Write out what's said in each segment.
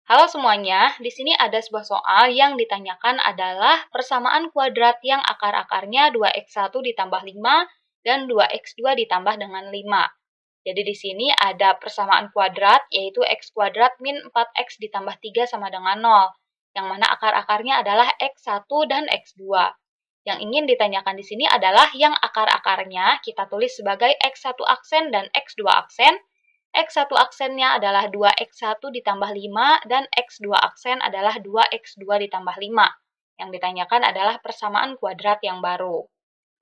Halo semuanya, di sini ada sebuah soal yang ditanyakan adalah persamaan kuadrat yang akar-akarnya 2x1 ditambah 5 dan 2x2 ditambah dengan 5. Jadi di sini ada persamaan kuadrat yaitu x kuadrat min 4x ditambah 3 sama dengan 0, yang mana akar-akarnya adalah x1 dan x2. Yang ingin ditanyakan di sini adalah yang akar-akarnya kita tulis sebagai x1 aksen dan x2 aksen. X1 aksennya adalah 2x1 ditambah 5 dan x2 aksen adalah 2x2 ditambah 5. Yang ditanyakan adalah persamaan kuadrat yang baru.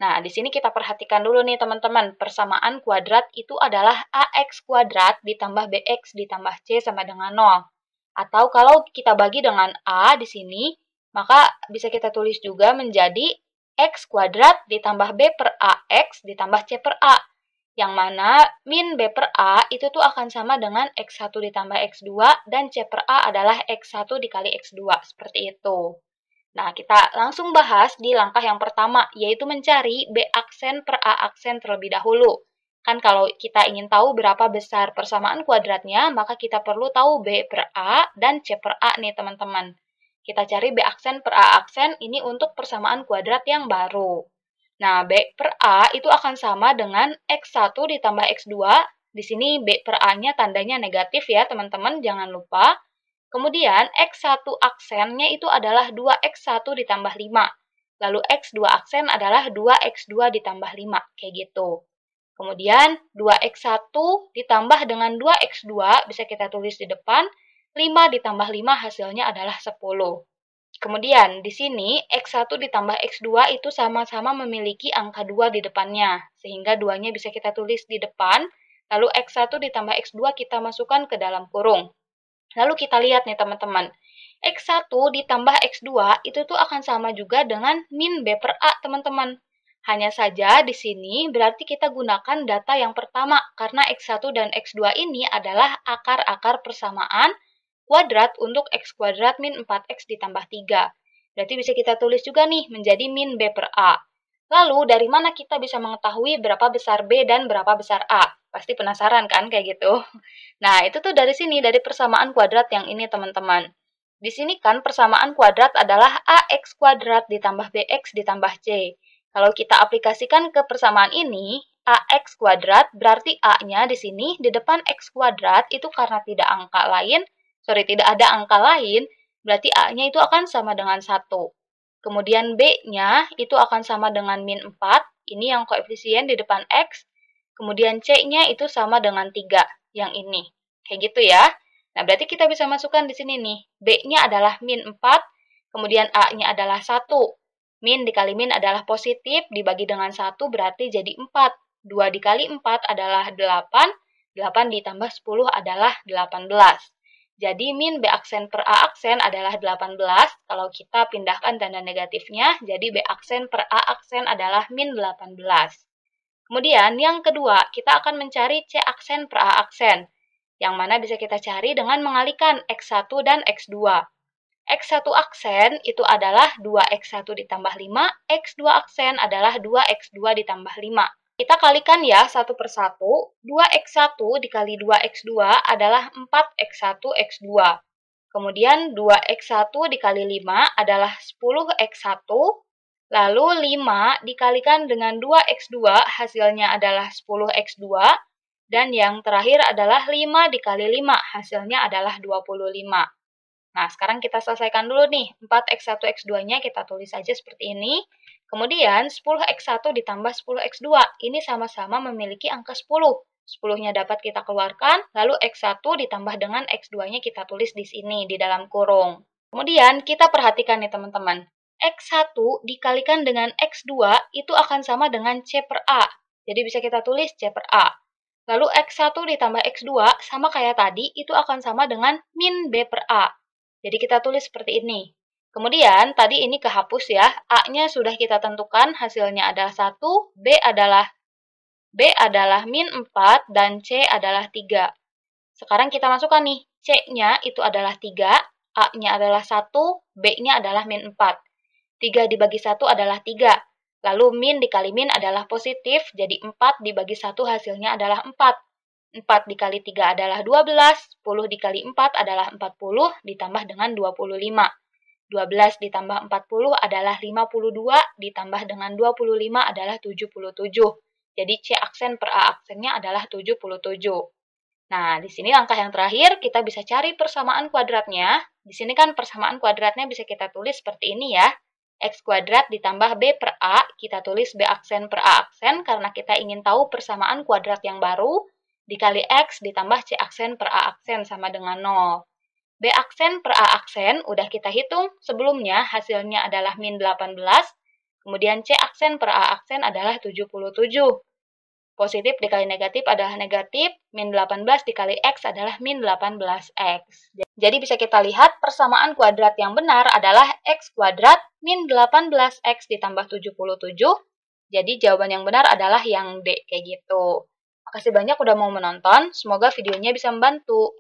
Nah, di sini kita perhatikan dulu nih teman-teman, persamaan kuadrat itu adalah ax kuadrat ditambah bx ditambah c sama dengan 0. Atau kalau kita bagi dengan a di sini, maka bisa kita tulis juga menjadi x kuadrat ditambah b per ax ditambah c per a. Yang mana min b per a itu tuh akan sama dengan x1 ditambah x2 dan c per a adalah x1 dikali x2, seperti itu. Nah, kita langsung bahas di langkah yang pertama, yaitu mencari b aksen per a aksen terlebih dahulu. Kan kalau kita ingin tahu berapa besar persamaan kuadratnya, maka kita perlu tahu b per a dan c per a nih teman-teman. Kita cari b aksen per a aksen ini untuk persamaan kuadrat yang baru. Nah, B per A itu akan sama dengan X1 ditambah X2. Di sini B per A-nya tandanya negatif ya, teman-teman, jangan lupa. Kemudian, X1 aksennya itu adalah 2X1 ditambah 5. Lalu X2 aksen adalah 2X2 ditambah 5, kayak gitu. Kemudian, 2X1 ditambah dengan 2X2 bisa kita tulis di depan. 5 ditambah 5 hasilnya adalah 10. Kemudian, di sini X1 ditambah X2 itu sama-sama memiliki angka 2 di depannya, sehingga 2-nya bisa kita tulis di depan, lalu X1 ditambah X2 kita masukkan ke dalam kurung. Lalu kita lihat nih teman-teman, X1 ditambah X2 itu tuh akan sama juga dengan min B per A teman-teman. Hanya saja di sini berarti kita gunakan data yang pertama, karena X1 dan X2 ini adalah akar-akar persamaan kuadrat untuk x kuadrat min 4x ditambah 3. Berarti bisa kita tulis juga nih menjadi min B per A. Lalu dari mana kita bisa mengetahui berapa besar B dan berapa besar A? Pasti penasaran kan kayak gitu. Nah, itu tuh dari sini, dari persamaan kuadrat yang ini teman-teman. Di sini kan persamaan kuadrat adalah AX kuadrat ditambah BX ditambah C. Kalau kita aplikasikan ke persamaan ini, AX kuadrat berarti A-nya di sini di depan X kuadrat itu karena tidak ada angka lain, berarti A-nya itu akan sama dengan 1. Kemudian B-nya itu akan sama dengan min 4, ini yang koefisien di depan X. Kemudian C-nya itu sama dengan 3, yang ini. Kayak gitu ya. Nah, berarti kita bisa masukkan di sini nih. B-nya adalah min 4, kemudian A-nya adalah 1. Min dikali min adalah positif, dibagi dengan 1 berarti jadi 4. 2 dikali 4 adalah 8, 8 ditambah 10 adalah 18. Jadi min B aksen per A aksen adalah 18, kalau kita pindahkan tanda negatifnya, jadi B aksen per A aksen adalah min 18. Kemudian yang kedua, kita akan mencari C aksen per A aksen, yang mana bisa kita cari dengan mengalihkan X1 dan X2. X1 aksen itu adalah 2X1 ditambah 5, X2 aksen adalah 2X2 ditambah 5. Kita kalikan ya satu persatu, 2x1 dikali 2x2 adalah 4x1 x2. Kemudian 2x1 dikali 5 adalah 10x1, lalu 5 dikalikan dengan 2x2 hasilnya adalah 10x2, dan yang terakhir adalah 5 dikali 5 hasilnya adalah 25. Nah, sekarang kita selesaikan dulu nih. 4x1, x2-nya kita tulis saja seperti ini. Kemudian 10x1 ditambah 10x2. Ini sama-sama memiliki angka 10. 10-nya dapat kita keluarkan, lalu x1 ditambah dengan x2-nya kita tulis di sini, di dalam kurung. Kemudian kita perhatikan nih teman-teman. X1 dikalikan dengan x2 itu akan sama dengan C per A. Jadi bisa kita tulis C per A. Lalu x1 ditambah x2 sama kayak tadi, itu akan sama dengan min B per A. Jadi kita tulis seperti ini. Kemudian tadi ini kehapus ya, A-nya sudah kita tentukan, hasilnya adalah 1, B adalah min 4, dan C adalah 3. Sekarang kita masukkan nih, C-nya itu adalah 3, A-nya adalah 1, B-nya adalah min 4. 3 dibagi 1 adalah 3, lalu min dikali min adalah positif, jadi 4 dibagi 1 hasilnya adalah 4. 4 dikali 3 adalah 12, 10 dikali 4 adalah 40, ditambah dengan 25. 12 ditambah 40 adalah 52, ditambah dengan 25 adalah 77. Jadi C aksen per A aksennya adalah 77. Nah, di sini langkah yang terakhir, kita bisa cari persamaan kuadratnya. Di sini kan persamaan kuadratnya bisa kita tulis seperti ini ya. X kuadrat ditambah B per A, kita tulis B aksen per A aksen karena kita ingin tahu persamaan kuadrat yang baru, dikali X ditambah C aksen per A aksen sama dengan 0. B aksen per A aksen udah kita hitung sebelumnya, hasilnya adalah min 18, kemudian C aksen per A aksen adalah 77. Positif dikali negatif adalah negatif, min 18 dikali X adalah min 18X. Jadi bisa kita lihat persamaan kuadrat yang benar adalah X kuadrat min 18X ditambah 77. Jadi jawaban yang benar adalah yang D, kayak gitu. Makasih banyak udah mau menonton, semoga videonya bisa membantu.